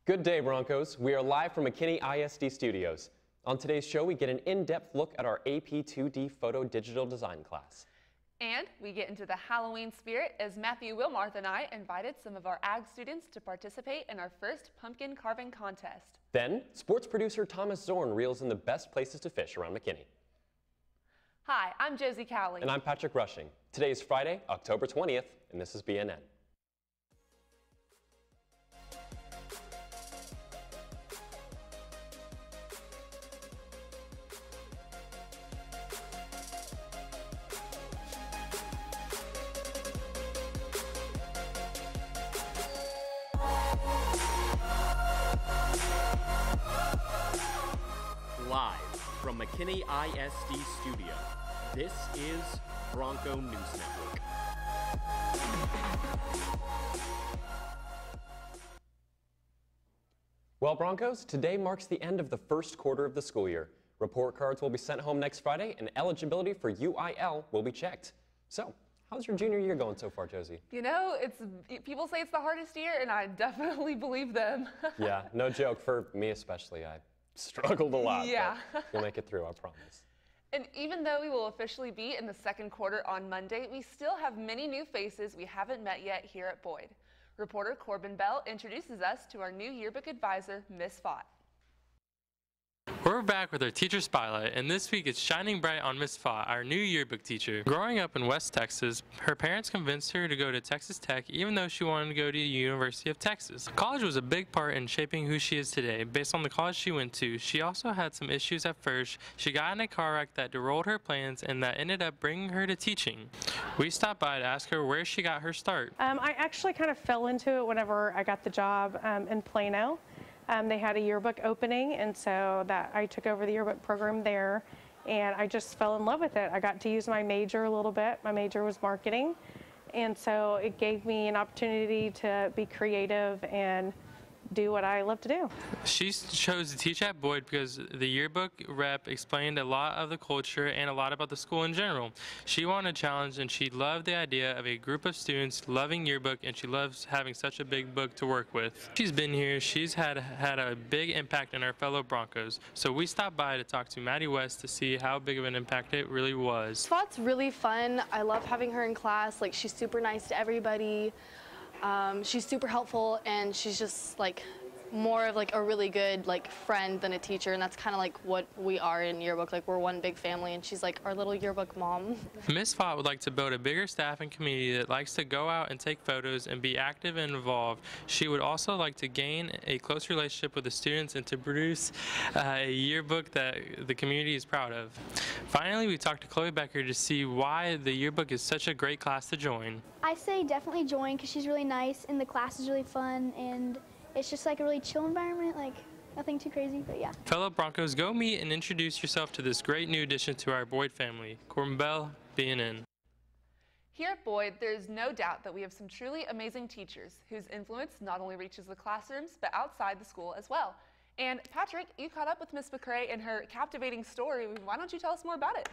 Good day, Broncos. We are live from McKinney ISD Studios. On today's show, we get an in-depth look at our AP 2D Photo Digital Design class. And we get into the Halloween spirit as Matthew Wilmarth and I invited some of our ag students to participate in our first pumpkin carving contest. Then, sports producer Thomas Zorn reels in the best places to fish around McKinney. Hi, I'm Josie Cowley. And I'm Patrick Rushing. Today is Friday, October 20th, and this is BNN. Live from McKinney ISD Studio, this is Bronco News Network. Well, Broncos, today marks the end of the first quarter of the school year. Report cards will be sent home next Friday, and eligibility for UIL will be checked. So, how's your junior year going so far, Josie? You know, people say it's the hardest year, and I definitely believe them. Yeah, no joke. For me especially, I struggled a lot. Yeah. But you'll make it through, I promise. And even though we will officially be in the second quarter on Monday, we still have many new faces we haven't met yet here at Boyd. Reporter Corbin Bell introduces us to our new yearbook advisor, Miss Fott. We're back with our Teacher Spotlight, and this week it's shining bright on Miss Fott, our new yearbook teacher. Growing up in West Texas, her parents convinced her to go to Texas Tech even though she wanted to go to the University of Texas. College was a big part in shaping who she is today. Based on the college she went to, she also had some issues at first. She got in a car wreck that derailed her plans and that ended up bringing her to teaching. We stopped by to ask her where she got her start. I actually kind of fell into it whenever I got the job in Plano. They had a yearbook opening, and so I took over the yearbook program there, and I just fell in love with it. I got to use my major a little bit. My major was marketing, and so it gave me an opportunity to be creative and do what I love to do. She chose to teach at Boyd because the yearbook rep explained a lot of the culture and a lot about the school in general. She wanted a challenge, and she loved the idea of a group of students loving yearbook, and she loves having such a big book to work with. She's been here, she's had a big impact on our fellow Broncos, so we stopped by to talk to Maddie West to see how big of an impact it really was. Fott's really fun. I love having her in class. Like, she's super nice to everybody. She's super helpful, and she's just like more of like a really good like friend than a teacher, and that's kind of like what we are in yearbook. Like, we're one big family, and she's like our little yearbook mom. Miss Fott would like to build a bigger staff and community that likes to go out and take photos and be active and involved. She would also like to gain a close relationship with the students and to produce a yearbook that the community is proud of. Finally, we talked to Chloe Becker to see why the yearbook is such a great class to join. I say definitely join because she's really nice and the class is really fun, and it's just like a really chill environment, like nothing too crazy, but yeah. Fellow Broncos, go meet and introduce yourself to this great new addition to our Boyd family. Corbin Bell, BNN. Here at Boyd, there's no doubt that we have some truly amazing teachers whose influence not only reaches the classrooms, but outside the school as well. And Patrick, you caught up with Miss McCrae and her captivating story. Why don't you tell us more about it?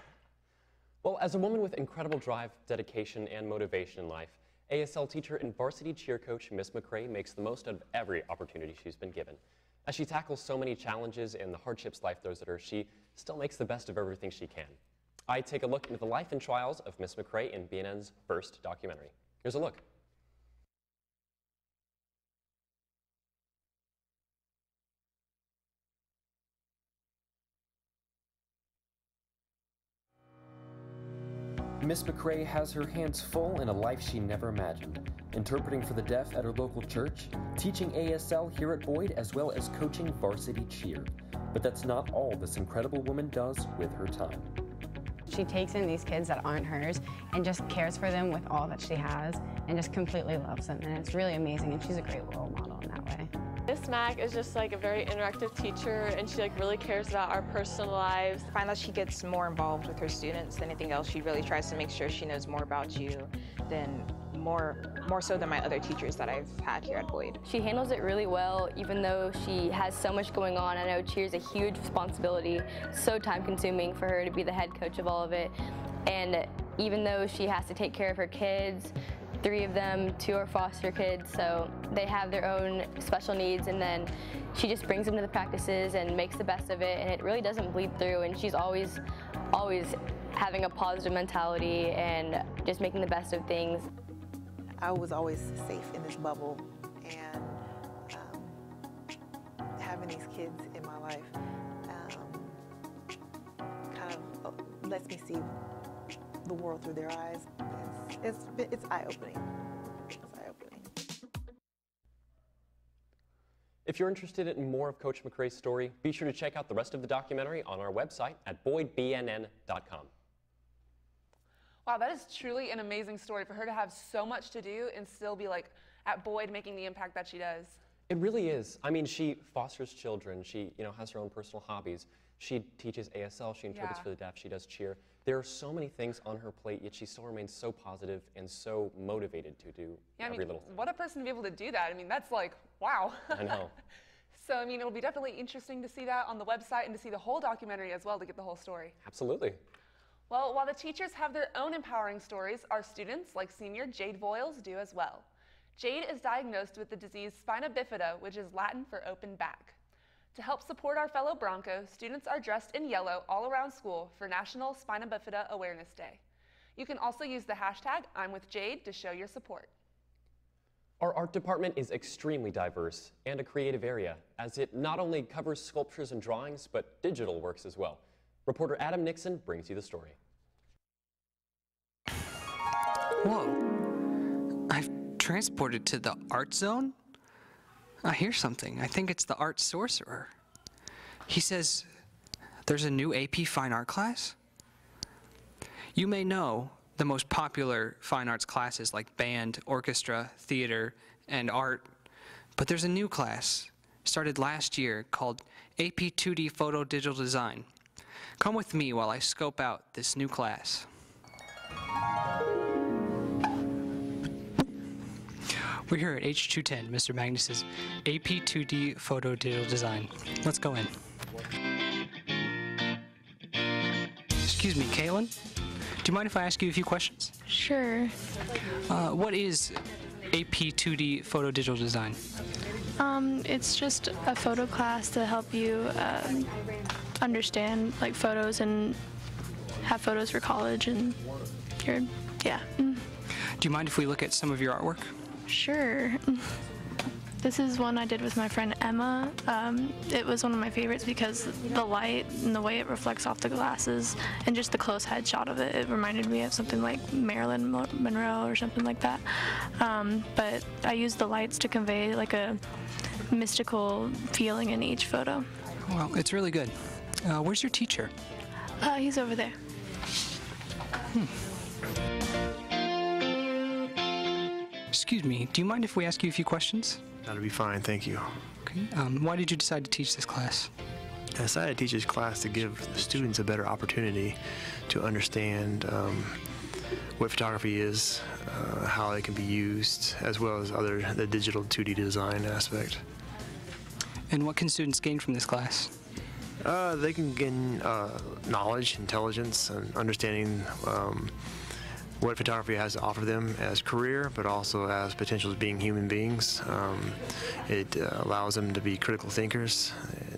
Well, as a woman with incredible drive, dedication, and motivation in life, ASL teacher and varsity cheer coach Miss McCrae makes the most of every opportunity she's been given. As she tackles so many challenges and the hardships life throws at her, she still makes the best of everything she can. I take a look into the life and trials of Miss McCrae in BNN's first documentary. Here's a look. Miss McCrae has her hands full in a life she never imagined, interpreting for the deaf at her local church, teaching ASL here at Boyd, as well as coaching varsity cheer. But that's not all this incredible woman does with her time. She takes in these kids that aren't hers and just cares for them with all that she has and just completely loves them, and it's really amazing, and she's a great role model in that way. Miss Mac is just like a very interactive teacher, and she like really cares about our personal lives. I find that she gets more involved with her students than anything else. She really tries to make sure she knows more about you than more so than my other teachers that I've had here at Boyd. She handles it really well, even though she has so much going on. I know cheer is a huge responsibility, so time consuming for her to be the head coach of all of it. And even though she has to take care of her kids, 3 of them, 2 are foster kids, so they have their own special needs, and then she just brings them to the practices and makes the best of it, and it really doesn't bleed through, and she's always having a positive mentality and just making the best of things. I was always safe in this bubble, and having these kids in my life kind of lets me see the world through their eyes. It's eye-opening. It's eye-opening. If you're interested in more of Coach McCrae's story, be sure to check out the rest of the documentary on our website at boydbnn.com. Wow, that is truly an amazing story for her to have so much to do and still be like at Boyd making the impact that she does. It really is. I mean, she fosters children. She, has her own personal hobbies. She teaches ASL. She interprets for the deaf. She does cheer. There are so many things on her plate, yet she still remains so positive and so motivated to do every little thing. What a person to be able to do that. I mean, that's like, wow. I know. So, I mean, it'll be definitely interesting to see that on the website and to see the whole documentary as well to get the whole story. Absolutely. Well, while the teachers have their own empowering stories, our students, like senior Jade Voiles, do as well. Jade is diagnosed with the disease spina bifida, which is Latin for open back. To help support our fellow Bronco, students are dressed in yellow all around school for National Spina Bifida Awareness Day. You can also use the hashtag #I'mWithJade to show your support. Our art department is extremely diverse and a creative area, as it not only covers sculptures and drawings, but digital works as well. Reporter Adam Nixon brings you the story. Whoa, I've transported to the art zone? I hear something. I think it's the art sorcerer. He says there's a new AP fine art class? You may know the most popular fine arts classes like band, orchestra, theater, and art, but there's a new class started last year called AP 2D Photo Digital Design. Come with me while I scope out this new class. We're here at H210, Mr. Magnus's AP 2D Photo Digital Design. Let's go in. Excuse me, Kaylin? Do you mind if I ask you a few questions? Sure. What is AP 2D Photo Digital Design? It's just a photo class to help you understand like photos and have photos for college and yeah. Do you mind if we look at some of your artwork? Sure. This is one I did with my friend Emma. It was one of my favorites because the light and the way it reflects off the glasses and just the close headshot of it, it reminded me of something like Marilyn Monroe or something like that. But I used the lights to convey like a mystical feeling in each photo. Well, it's really good. Where's your teacher? He's over there. Excuse me, do you mind if we ask you a few questions? That'll be fine, thank you. Okay. Why did you decide to teach this class? I decided to teach this class to give the students a better opportunity to understand what photography is, how it can be used, as well as the digital 2D design aspect. And what can students gain from this class? They can gain knowledge, intelligence, and understanding what photography has to offer them as career, but also as potential as being human beings. It allows them to be critical thinkers,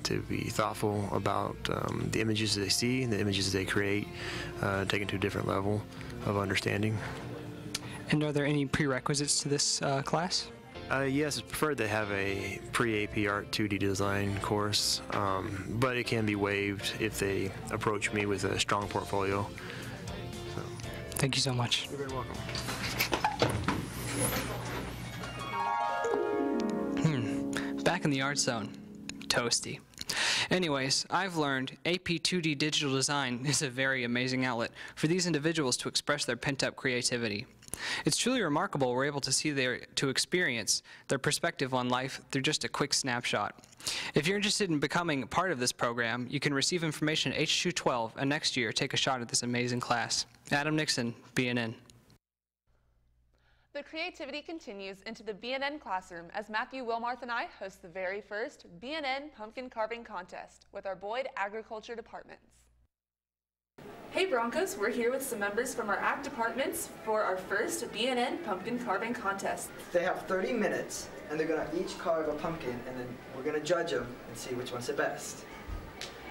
to be thoughtful about the images they see and the images they create, taken to a different level of understanding. And are there any prerequisites to this class? Yes, it's preferred to have a pre-AP Art 2D design course, but it can be waived if they approach me with a strong portfolio. Thank you so much. You're very welcome. Back in the art zone. Toasty. Anyways, I've learned AP 2D digital design is a very amazing outlet for these individuals to express their pent-up creativity. It's truly remarkable we're able to experience their perspective on life through just a quick snapshot. If you're interested in becoming part of this program, you can receive information at H212 and next year take a shot at this amazing class. Adam Nixon, BNN. The creativity continues into the BNN classroom as Matthew Wilmarth and I host the very first BNN Pumpkin Carving Contest with our Boyd Agriculture departments. Hey Broncos, we're here with some members from our AG departments for our first BNN Pumpkin Carving Contest. They have 30 minutes and they're going to each carve a pumpkin and then we're going to judge them and see which one's the best.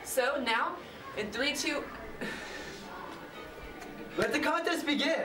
So now, in 3, 2... Let the contest begin!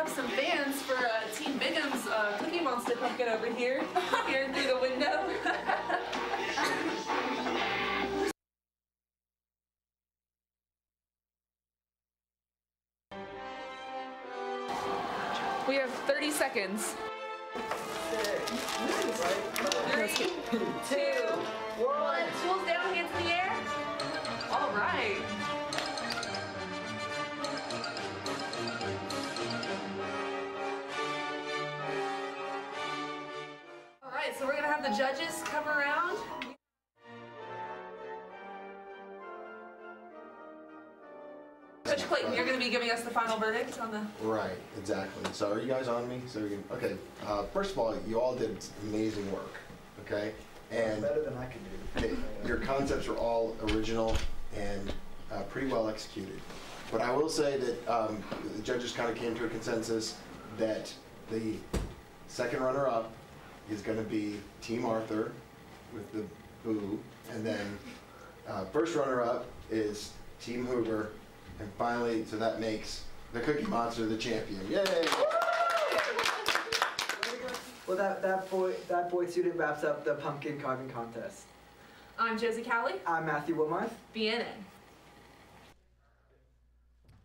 have some fans for Team Bingham's Cookie Monster pumpkin over here, peering through the window. We have 30 seconds. 3, 2, 1. Tools down, hands in the air. All right. All right, so we're going to have the judges come around. Coach Clayton, you're going to be giving us the final verdict on the... Right, exactly. So are you guys on me? So we can, okay, first of all, you all did amazing work, okay? And better than I could do. Okay, your concepts are all original and pretty well executed. But I will say that the judges kind of came to a consensus that the second runner-up is going to be Team Arthur with the boo, and then first runner-up is Team Hoover. And finally, so that makes the Cookie Monster the champion. Yay! Well, that boy student wraps up the pumpkin carving contest. I'm Josie Cowley. I'm Matthew Wilmarth. BNN.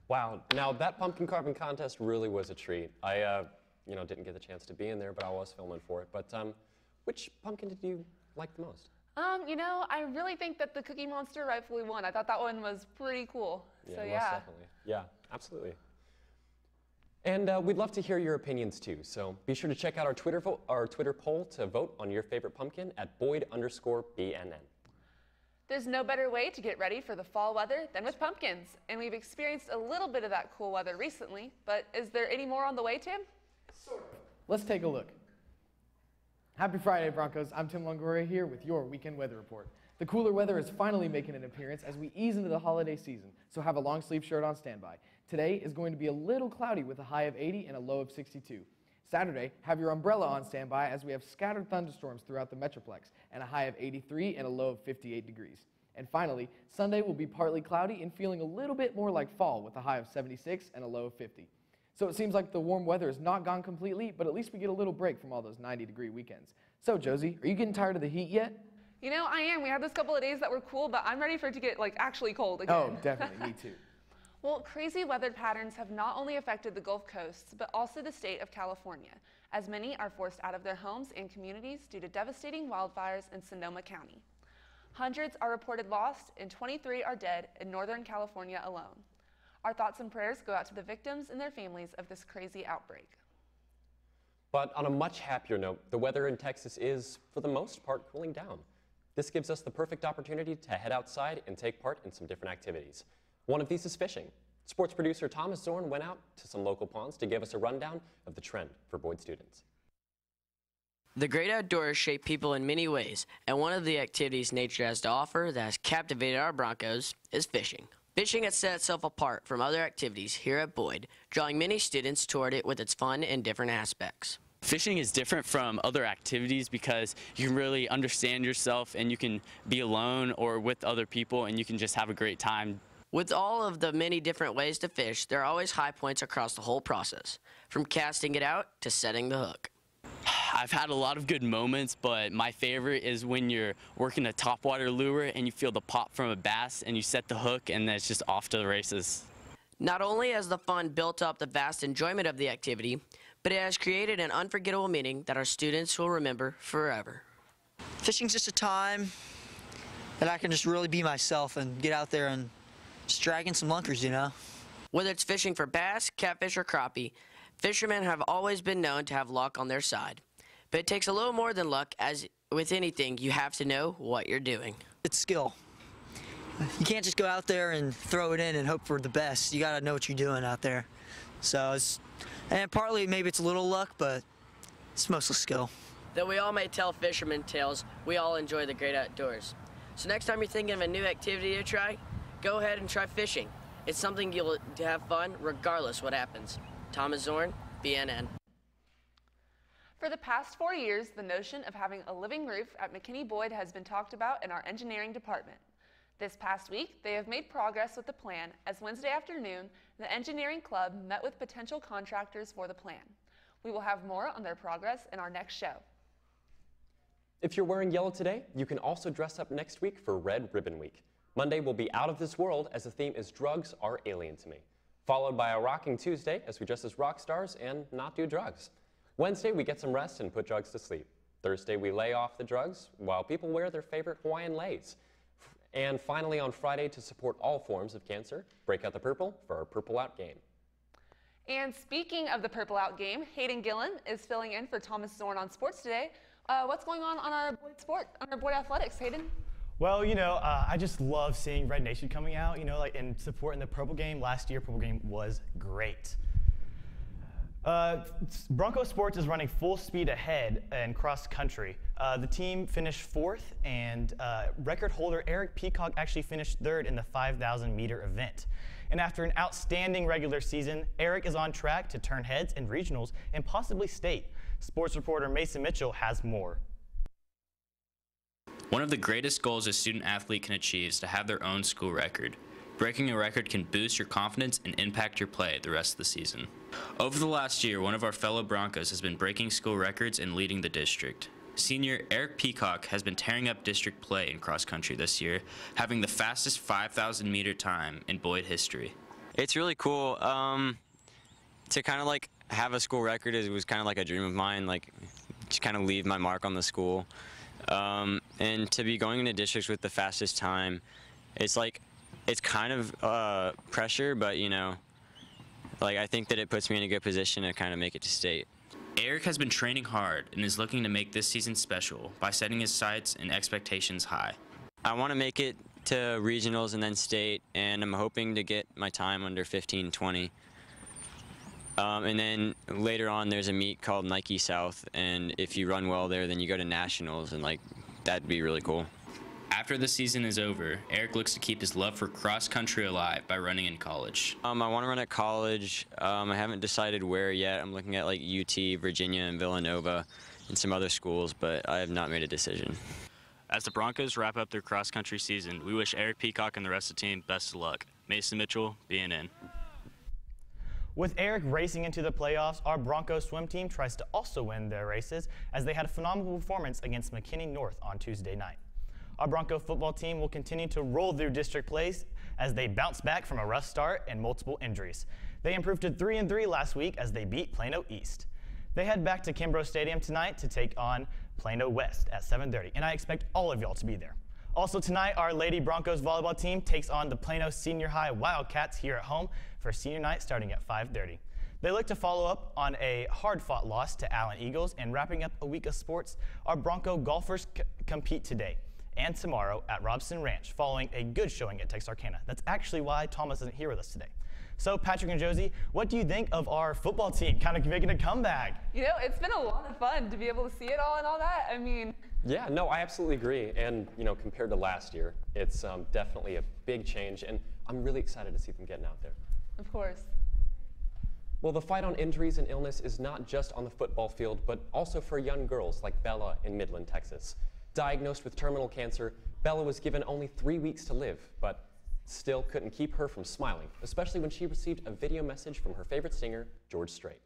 Wow, now that pumpkin carving contest really was a treat. I, didn't get the chance to be in there, but I was filming for it. But which pumpkin did you like the most? I really think that the Cookie Monster rightfully won. I thought that one was pretty cool. Yeah, so most yeah. definitely. Yeah, absolutely. And we'd love to hear your opinions too. So be sure to check out our Twitter poll to vote on your favorite pumpkin at Boyd_BNN. There's no better way to get ready for the fall weather than with pumpkins. And we've experienced a little bit of that cool weather recently, but is there any more on the way, Tim? Sort of. Let's take a look. Happy Friday, Broncos. I'm Tim Longoria here with your weekend weather report. The cooler weather is finally making an appearance as we ease into the holiday season, so have a long sleeve shirt on standby. Today is going to be a little cloudy with a high of 80 and a low of 62. Saturday, have your umbrella on standby as we have scattered thunderstorms throughout the Metroplex and a high of 83 and a low of 58 degrees. And finally, Sunday will be partly cloudy and feeling a little bit more like fall with a high of 76 and a low of 50. So it seems like the warm weather is not gone completely, but at least we get a little break from all those 90-degree weekends. So, Josie, are you getting tired of the heat yet? I am. We had those couple of days that were cool, but I'm ready for it to get actually cold again. Oh, definitely. Me too. Well, crazy weather patterns have not only affected the Gulf Coast, but also the state of California, as many are forced out of their homes and communities due to devastating wildfires in Sonoma County. Hundreds are reported lost and 23 are dead in Northern California alone. Our thoughts and prayers go out to the victims and their families of this crazy outbreak. But on a much happier note, the weather in Texas is, for the most part, cooling down. This gives us the perfect opportunity to head outside and take part in some different activities. One of these is fishing. Sports producer Thomas Zorn went out to some local ponds to give us a rundown of the trend for Boyd students. The great outdoors shape people in many ways, and one of the activities nature has to offer that has captivated our Broncos is fishing. Fishing has set itself apart from other activities here at Boyd, drawing many students toward it with its fun and different aspects. Fishing is different from other activities because you can really understand yourself and you can be alone or with other people and you can just have a great time. With all of the many different ways to fish, there are always high points across the whole process, from casting it out to setting the hook. I've had a lot of good moments, but my favorite is when you're working a topwater lure and you feel the pop from a bass and you set the hook and then it's just off to the races. Not only has the fun built up the vast enjoyment of the activity, but it has created an unforgettable meaning that our students will remember forever. Fishing's just a time that I can just really be myself and get out there and just drag in some lunkers, Whether it's fishing for bass, catfish, or crappie, fishermen have always been known to have luck on their side. But it takes a little more than luck, as with anything, you have to know what you're doing. It's skill. You can't just go out there and throw it in and hope for the best. You got to know what you're doing out there. And partly maybe it's a little luck, but it's mostly skill. Though we all may tell fisherman tales, we all enjoy the great outdoors. So next time you're thinking of a new activity to try, go ahead and try fishing. It's something you'll have fun regardless what happens. Thomas Zorn, BNN. For the past 4 years, the notion of having a living roof at McKinney Boyd has been talked about in our engineering department. This past week, they have made progress with the plan as Wednesday afternoon, the engineering club met with potential contractors for the plan. We will have more on their progress in our next show. If you're wearing yellow today, you can also dress up next week for Red Ribbon Week. Monday will be out of this world as the theme is Drugs Are Alien to Me, followed by a rocking Tuesday as we dress as rock stars and not do drugs. Wednesday, we get some rest and put drugs to sleep. Thursday, we lay off the drugs while people wear their favorite Hawaiian leis. And finally, on Friday, to support all forms of cancer, break out the purple for our Purple Out game. And speaking of the Purple Out game, Hayden Gillen is filling in for Thomas Zorn on Sports Today. What's going on our boy athletics, Hayden? Well, you know, I just love seeing Red Nation coming out, you know, like, and supporting the Purple game. Last year, Purple game was great. Bronco Sports is running full speed ahead in cross country. The team finished 4th, and record holder Eric Peacock actually finished 3rd in the 5,000 meter event. And after an outstanding regular season, Eric is on track to turn heads in regionals and possibly state. Sports reporter Mason Mitchell has more. One of the greatest goals a student athlete can achieve is to have their own school record. Breaking a record can boost your confidence and impact your play the rest of the season. Over the last year, one of our fellow Broncos has been breaking school records and leading the district. Senior Eric Peacock has been tearing up district play in cross country this year, having the fastest 5,000 meter time in Boyd history. It's really cool to kind of like have a school record. It was kind of like a dream of mine, like to kind of leave my mark on the school. And to be going into districts with the fastest time, it's like, it's kind of pressure, but you know, like I think that it puts me in a good position to kind of make it to state. Eric has been training hard and is looking to make this season special by setting his sights and expectations high. I want to make it to regionals and then state, and I'm hoping to get my time under 15:20. And then later on there's a meet called Nike South, and if you run well there, then you go to nationals, and like that'd be really cool. After the season is over, Eric looks to keep his love for cross country alive by running in college. I want to run at college. I haven't decided where yet. I'm looking at like UT, Virginia, and Villanova, and some other schools, but I have not made a decision. As the Broncos wrap up their cross country season, we wish Eric Peacock and the rest of the team best of luck. Mason Mitchell, BNN. With Eric racing into the playoffs, our Bronco swim team tries to also win their races as they had a phenomenal performance against McKinney North on Tuesday night. Our Bronco football team will continue to roll through district plays as they bounce back from a rough start and multiple injuries. They improved to 3-3 last week as they beat Plano East. They head back to Kimbrough Stadium tonight to take on Plano West at 7:30, and I expect all of y'all to be there. Also tonight, our Lady Broncos volleyball team takes on the Plano Senior High Wildcats here at home for senior night starting at 5:30. They look to follow up on a hard-fought loss to Allen Eagles, and wrapping up a week of sports, our Bronco golfers compete today and tomorrow at Robson Ranch following a good showing at Texarkana. That's actually why Thomas isn't here with us today. So Patrick and Josie, what do you think of our football team kind of making a comeback? You know, it's been a lot of fun to be able to see it all and all that. I mean, yeah, no, I absolutely agree. And, you know, compared to last year, it's definitely a big change, and I'm really excited to see them getting out there. Of course. Well, the fight on injuries and illness is not just on the football field, but also for young girls like Bella in Midland, Texas. Diagnosed with terminal cancer, Bella was given only 3 weeks to live, but still couldn't keep her from smiling, especially when she received a video message from her favorite singer, George Strait.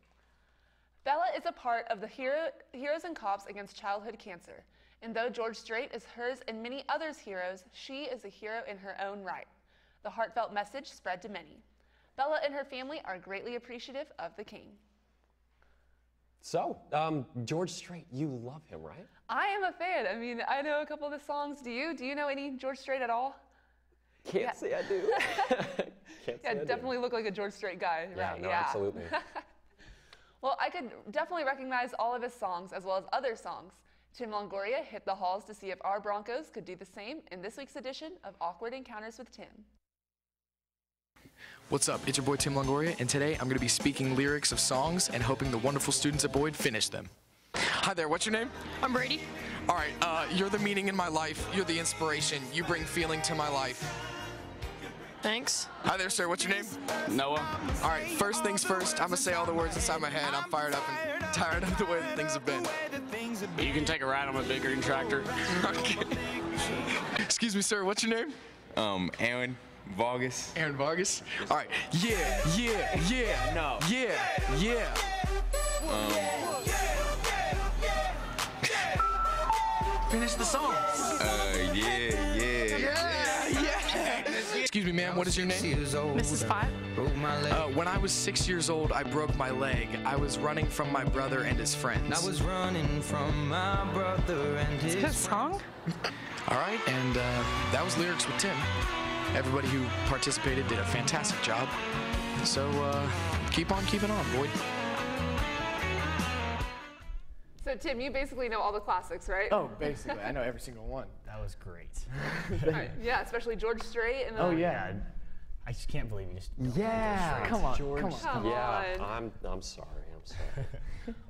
Bella is a part of the Heroes and Cops Against Childhood Cancer, and though George Strait is hers and many others' heroes, she is a hero in her own right. The heartfelt message spread to many. Bella and her family are greatly appreciative of the king. So, George Strait, you love him, right? I am a fan. I mean, I know a couple of the songs. Do you? Do you know any George Strait at all? Can't say I do. Yeah, definitely look like a George Strait guy, yeah, right? No, yeah, absolutely. Well, I could definitely recognize all of his songs as well as other songs. Tim Longoria hit the halls to see if our Broncos could do the same in this week's edition of Awkward Encounters with Tim. What's up? It's your boy Tim Longoria, and today I'm going to be speaking lyrics of songs and hoping the wonderful students at Boyd finish them. Hi there, what's your name? I'm Brady. All right, you're the meaning in my life. You're the inspiration. You bring feeling to my life. Thanks. Hi there, sir. What's your name? Noah. All right, first things first, I'm going to say all the words inside my head. I'm fired up and tired of the way that things have been. You can take a ride on my big green tractor. Okay. Excuse me, sir. What's your name? Aaron. Vargas. Aaron Vargas? All right. Yeah, yeah, yeah. No. Yeah, yeah. Finish the song. Excuse me, ma'am, what is your name? Mrs. 5. When I was 6 years old, I broke my leg. I was running from my brother and his friends. I was running from my brother and his friends. It's a good song. All right, and that was lyrics with Tim. Everybody who participated did a fantastic job. So keep on keeping on, Boyd. So Tim, you basically know all the classics, right? Oh, basically. I know every single one. That was great. Right, yeah, especially George Strait. And oh, yeah. I just can't believe you just. Yeah. Come on. George. Come yeah, on. I'm sorry. I'm sorry.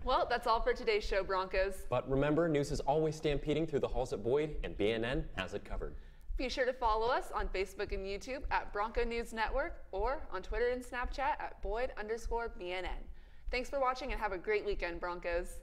Well, that's all for today's show, Broncos. But remember, news is always stampeding through the halls at Boyd, and BNN has it covered. Be sure to follow us on Facebook and YouTube at Bronco News Network or on Twitter and Snapchat at Boyd_BNN. Thanks for watching and have a great weekend, Broncos.